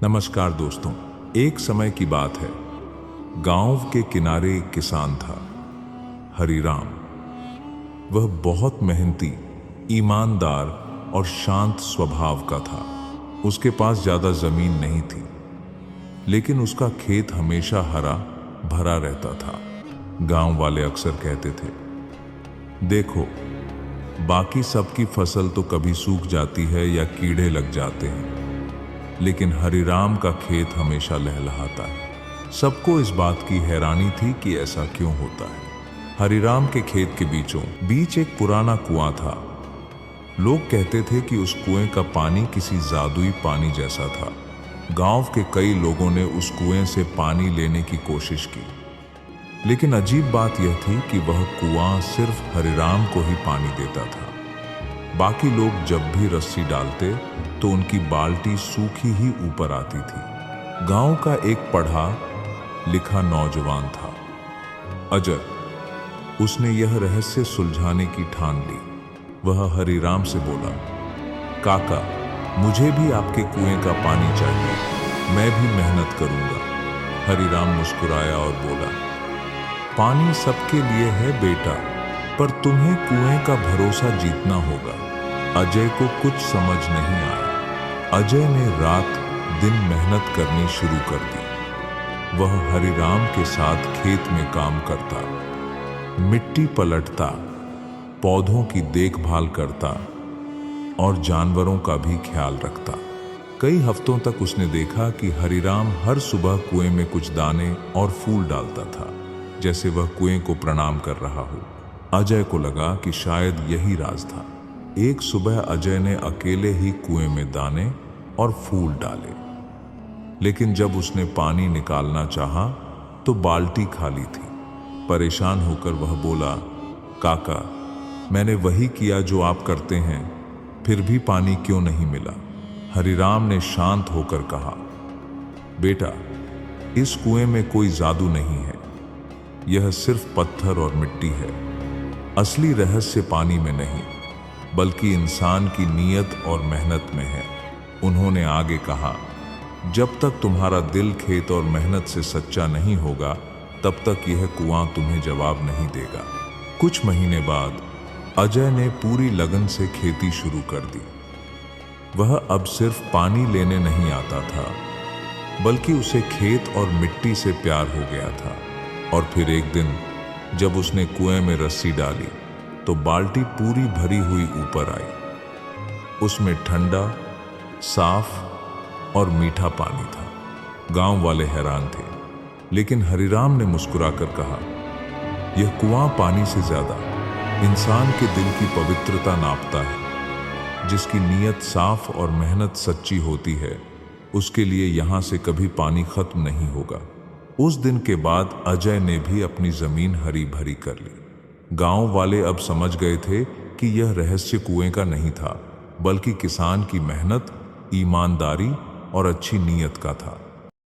नमस्कार दोस्तों। एक समय की बात है, गांव के किनारे एक किसान था, हरिराम। वह बहुत मेहनती, ईमानदार और शांत स्वभाव का था। उसके पास ज्यादा जमीन नहीं थी, लेकिन उसका खेत हमेशा हरा भरा रहता था। गांव वाले अक्सर कहते थे, देखो, बाकी सबकी फसल तो कभी सूख जाती है या कीड़े लग जाते हैं, लेकिन हरिराम का खेत हमेशा लहलहाता है। सबको इस बात की हैरानी थी कि ऐसा क्यों होता है। हरिराम के खेत के बीचों बीच एक पुराना कुआं था। लोग कहते थे कि उस कुएं का पानी किसी जादुई पानी जैसा था। गांव के कई लोगों ने उस कुएं से पानी लेने की कोशिश की, लेकिन अजीब बात यह थी कि वह कुआं सिर्फ हरिराम को ही पानी देता था। बाकी लोग जब भी रस्सी डालते तो उनकी बाल्टी सूखी ही ऊपर आती थी। गांव का एक पढ़ा लिखा नौजवान था, अजय। उसने यह रहस्य सुलझाने की ठान ली। वह हरिराम से बोला, काका, मुझे भी आपके कुएं का पानी चाहिए, मैं भी मेहनत करूंगा। हरिराम मुस्कुराया और बोला, पानी सबके लिए है बेटा, पर तुम्हें कुएं का भरोसा जीतना होगा। अजय को कुछ समझ नहीं आया। अजय ने रात दिन मेहनत करनी शुरू कर दी। वह हरिराम के साथ खेत में काम करता, मिट्टी पलटता, पौधों की देखभाल करता और जानवरों का भी ख्याल रखता। कई हफ्तों तक उसने देखा कि हरिराम हर सुबह कुएं में कुछ दाने और फूल डालता था, जैसे वह कुएं को प्रणाम कर रहा हो। अजय को लगा कि शायद यही राज था। एक सुबह अजय ने अकेले ही कुएं में दाने और फूल डाले, लेकिन जब उसने पानी निकालना चाहा तो बाल्टी खाली थी। परेशान होकर वह बोला, काका, मैंने वही किया जो आप करते हैं, फिर भी पानी क्यों नहीं मिला? हरिराम ने शांत होकर कहा, बेटा, इस कुएं में कोई जादू नहीं है, यह सिर्फ पत्थर और मिट्टी है। असली रहस्य पानी में नहीं, बल्कि इंसान की नीयत और मेहनत में है। उन्होंने आगे कहा, जब तक तुम्हारा दिल खेत और मेहनत से सच्चा नहीं होगा, तब तक यह कुआं तुम्हें जवाब नहीं देगा। कुछ महीने बाद अजय ने पूरी लगन से खेती शुरू कर दी। वह अब सिर्फ पानी लेने नहीं आता था, बल्कि उसे खेत और मिट्टी से प्यार हो गया था। और फिर एक दिन जब उसने कुएं में रस्सी डाली तो बाल्टी पूरी भरी हुई ऊपर आई। उसमें ठंडा, साफ और मीठा पानी था। गांव वाले हैरान थे, लेकिन हरिराम ने मुस्कुराकर कहा, यह कुआं पानी से ज्यादा इंसान के दिल की पवित्रता नापता है। जिसकी नीयत साफ और मेहनत सच्ची होती है, उसके लिए यहां से कभी पानी खत्म नहीं होगा। उस दिन के बाद अजय ने भी अपनी जमीन हरी भरी कर ली। गांव वाले अब समझ गए थे कि यह रहस्य कुएं का नहीं था, बल्कि किसान की मेहनत, ईमानदारी और अच्छी नीयत का था।